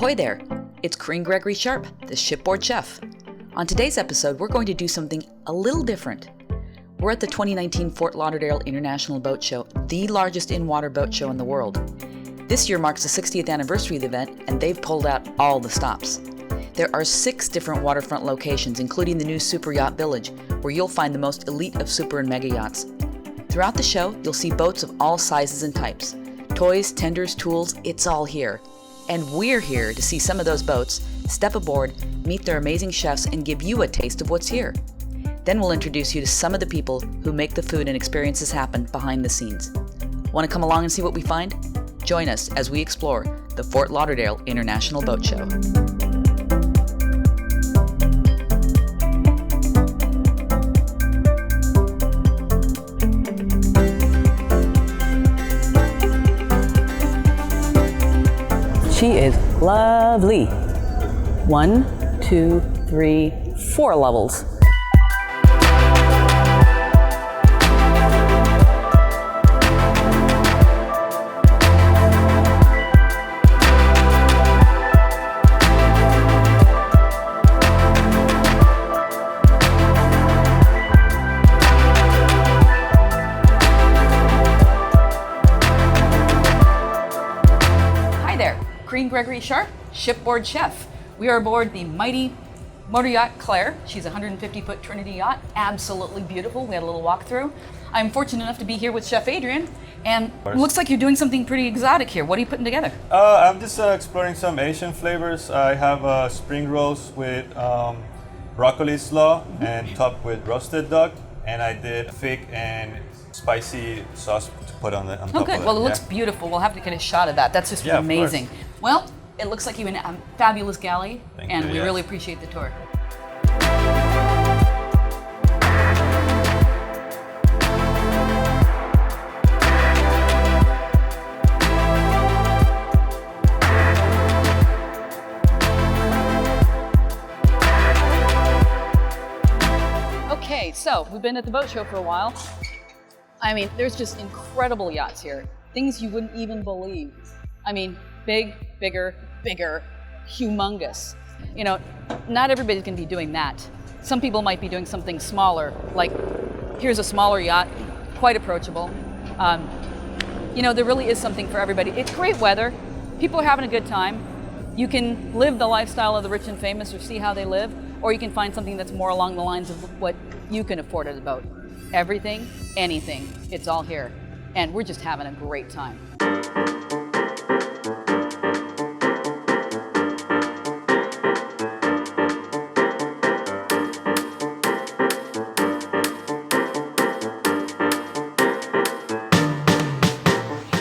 Ahoy there! It's Corinne Gregory Sharp, the shipboard chef. On today's episode, we're going to do something a little different. We're at the 2019 Fort Lauderdale International Boat Show, the largest in-water boat show in the world. This year marks the 60th anniversary of the event, and they've pulled out all the stops. There are 6 different waterfront locations, including the new Super Yacht Village, where you'll find the most elite of super and mega yachts. Throughout the show, you'll see boats of all sizes and types. Toys, tenders, tools, it's all here. And we're here to see some of those boats, step aboard, meet their amazing chefs, and give you a taste of what's here. Then we'll introduce you to some of the people who make the food and experiences happen behind the scenes. Want to come along and see what we find? Join us as we explore the Fort Lauderdale International Boat Show. She is lovely. 1, 2, 3, 4 levels. Corinne Gregory Sharp, shipboard chef. We are aboard the mighty motor yacht Claire. She's a 150-foot Trinity yacht, absolutely beautiful. We had a little walkthrough. I'm fortunate enough to be here with Chef Adrian, and it looks like you're doing something pretty exotic here. What are you putting together? I'm just exploring some Asian flavors. I have spring rolls with broccoli slaw and topped with roasted duck, and I did thick and spicy sauce to put on top of it. Oh, good. Well, it looks beautiful. We'll have to get a shot of that. That's just amazing. Well, it looks like you have a fabulous galley, and we really appreciate the tour. Okay, so we've been at the boat show for a while. I mean, there's just incredible yachts here. Things you wouldn't even believe. I mean, big, bigger, humongous. You know, not everybody's gonna be doing that. Some people might be doing something smaller, like here's a smaller yacht, quite approachable. You know, there really is something for everybody. It's great weather, people are having a good time. You can live the lifestyle of the rich and famous or see how they live, or you can find something that's more along the lines of what you can afford at a boat. Everything, anything, it's all here. And we're just having a great time.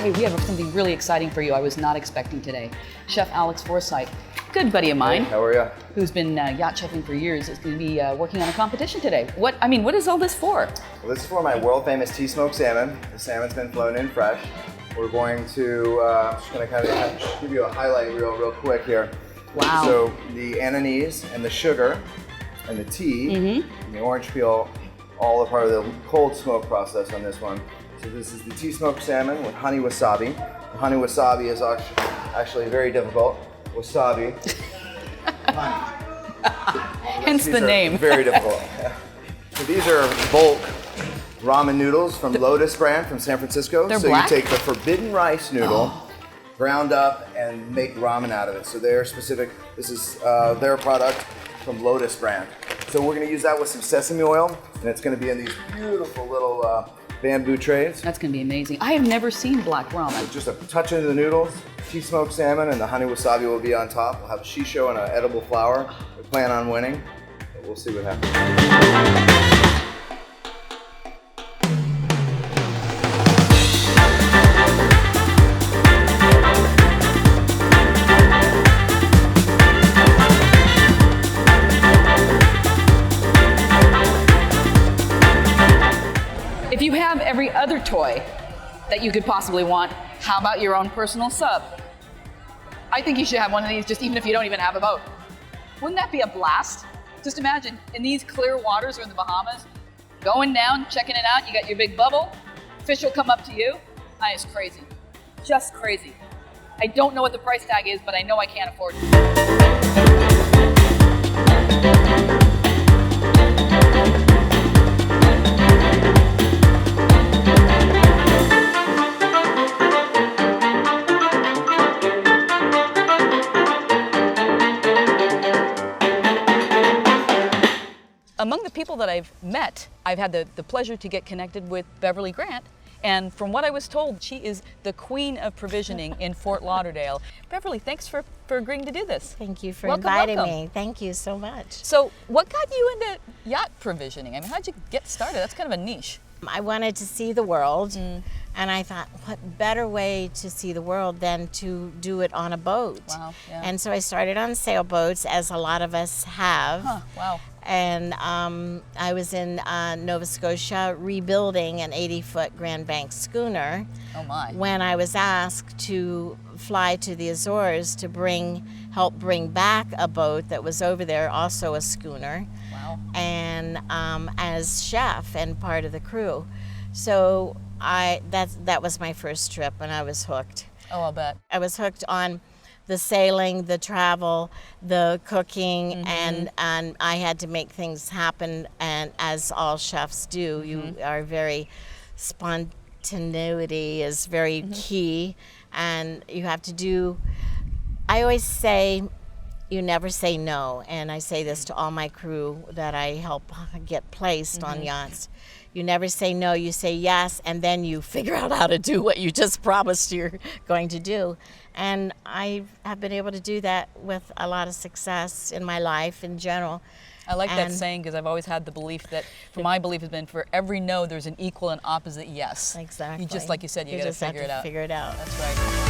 Hey, we have something really exciting for you I was not expecting today. Chef Alex Forsythe, good buddy of mine. Hey, how are you? Who's been yacht chefing for years, is going to be working on a competition today. What is all this for? Well, this is for my world famous tea smoked salmon. The salmon's been flown in fresh. We're going to, just going to kind of give you a highlight real quick here. Wow. So the anise and the sugar and the tea and the orange peel, all are part of the cold smoke process on this one. So this is the tea smoked salmon with honey wasabi. The honey wasabi is actually very difficult. Wasabi. Hence the name. Very difficult. So these are bulk ramen noodles from Lotus brand from San Francisco. They're so black? You take the forbidden rice noodle, ground up, and make ramen out of it. So they're specific. This is their product from Lotus brand. So we're going to use that with some sesame oil, and it's going to be in these beautiful little bamboo trays. That's going to be amazing. I have never seen black ramen. So just a touch into the noodles, tea smoked salmon, and the honey wasabi will be on top. We'll have a shisho and an edible flower. We plan on winning, but we'll see what happens. If you have every other toy that you could possibly want, how about your own personal sub? I think you should have one of these just even if you don't even have a boat. Wouldn't that be a blast? Just imagine, in these clear waters or in the Bahamas, going down, checking it out, you got your big bubble, fish will come up to you. It's crazy, just crazy. I don't know what the price tag is, but I know I can't afford it. Among the people that I've met, I've had the pleasure to get connected with Beverly Grant. And from what I was told, she is the queen of provisioning in Fort Lauderdale. Beverly, thanks for agreeing to do this. Thank you for Welcome, inviting welcome. me. Thank you so much. So what got you into yacht provisioning? I mean, how'd you get started? That's kind of a niche. I wanted to see the world, and I thought, what better way to see the world than to do it on a boat? Wow, yeah. And so I started on sailboats, as a lot of us have. Huh, wow. And I was in Nova Scotia rebuilding an 80-foot Grand Bank schooner. Oh my. When I was asked to fly to the Azores to help bring back a boat that was over there, also a schooner. Wow. And as chef and part of the crew. So that was my first trip, and I was hooked. Oh, I'll bet. I was hooked on the sailing, the travel, the cooking, and I had to make things happen. And as all chefs do, you are very spontaneity is very key, and you have to do. I always say, you never say no, and I say this to all my crew that I help get placed on yachts. You never say no, you say yes, and then you figure out how to do what you just promised you're going to do. And I have been able to do that with a lot of success in my life in general. I like that saying, because I've always had the belief that, my belief has been, for every no, there's an equal and opposite yes. Exactly. You just, like you said, you got to figure it out. Figure it out. That's right.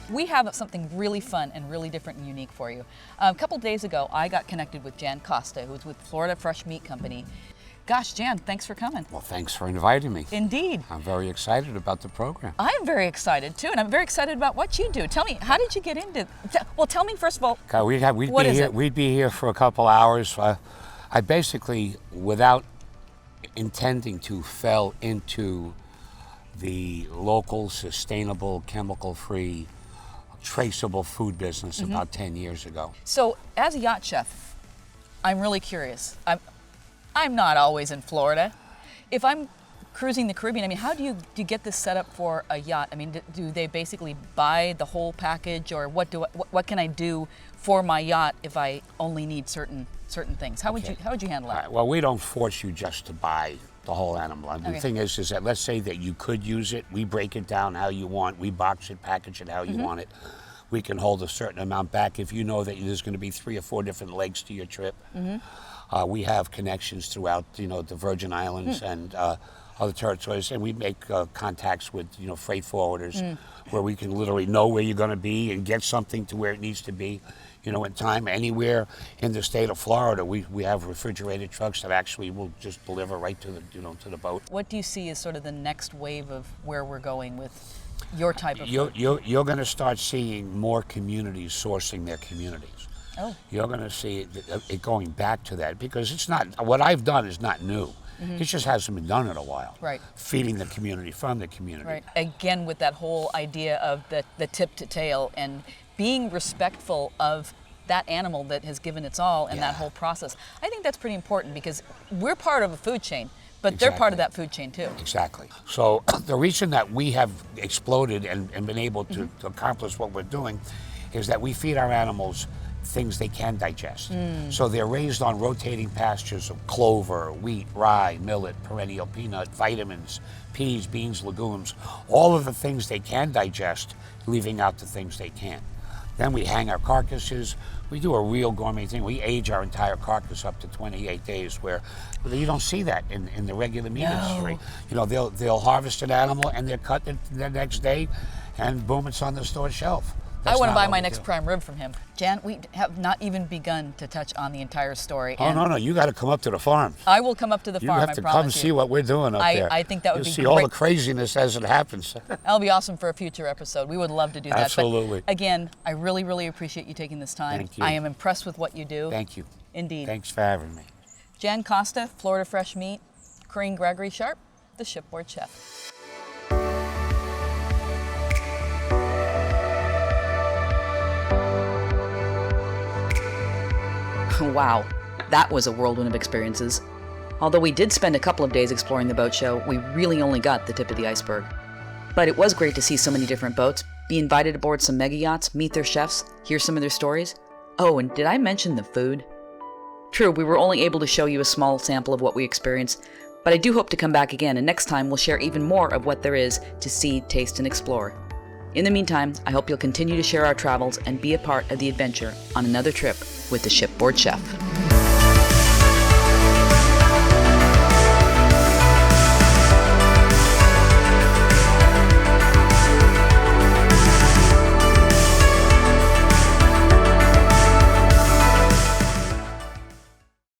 We have something really fun and really different and unique for you. A couple days ago, I got connected with Jan Costa, who's with Florida Fresh Meat Company. Gosh, Jan, thanks for coming. Well, thanks for inviting me. Indeed. I'm very excited about the program. I'm very excited too, and I'm very excited about what you do. Tell me, how did you get into? Well, tell me first of all. God, we'd be here for a couple hours. I basically, without intending to, fell into the local, sustainable, chemical-free, traceable food business about 10 years ago. So, as a yacht chef, I'm really curious. I'm not always in Florida. If I'm cruising the Caribbean, I mean, how do you get this set up for a yacht? I mean, do they basically buy the whole package, or what can I do for my yacht if I only need certain things? How would you handle that? Well, we don't force you just to buy the whole animal. The thing is that let's say that you could use it. We break it down how you want. We box it, package it how you want it. We can hold a certain amount back if you know that there's going to be 3 or 4 different legs to your trip. We have connections throughout, the Virgin Islands and other territories, and we make contacts with, freight forwarders where we can literally know where you're going to be and get something to where it needs to be, in time. Anywhere in the state of Florida, we have refrigerated trucks that actually will just deliver right to the, to the boat. What do you see as sort of the next wave of where we're going with your type of food? You're going to start seeing more communities sourcing their communities. Oh. You're going to see it going back to that, because it's not, what I've done is not new. It just hasn't been done in a while. Right. Feeding the community from the community. Right. Again, with that whole idea of the tip to tail and being respectful of that animal that has given its all and that whole process. I think that's pretty important, because we're part of a food chain, but they're part of that food chain too. Exactly. So the reason that we have exploded and been able to accomplish what we're doing is that we feed our animals things they can digest. So they're raised on rotating pastures of clover, wheat, rye, millet, perennial peanut, vitamins, peas, beans, legumes, all of the things they can digest, leaving out the things they can't. Then we hang our carcasses. We do a real gourmet thing. We age our entire carcass up to 28 days, where you don't see that in the regular meat industry. They'll harvest an animal and they're cut it the next day, and boom, it's on the store shelf. I want to not buy what my we next do. prime rib from him. Jan, we have not even begun to touch on the entire story. Oh, and no, you got to come up to the farm. I will come up to the You farm, have I to promise come you. see what we're doing up there. I think that would You'll be see all great. the craziness as it happens. That'll be awesome for a future episode. We would love to do that. Absolutely. But again, I really, really appreciate you taking this time. Thank you. I am impressed with what you do. Thank you. Indeed. Thanks for having me. Jan Costa, Florida Fresh Meat, Corinne Gregory Sharp, the shipboard chef. Wow, that was a whirlwind of experiences. Although we did spend a couple of days exploring the boat show, we really only got the tip of the iceberg. But it was great to see so many different boats, be invited aboard some mega yachts, meet their chefs, hear some of their stories. Oh, and did I mention the food? True, we were only able to show you a small sample of what we experienced, but I do hope to come back again, and next time we'll share even more of what there is to see, taste, and explore. In the meantime, I hope you'll continue to share our travels and be a part of the adventure on another trip with the Shipboard Chef.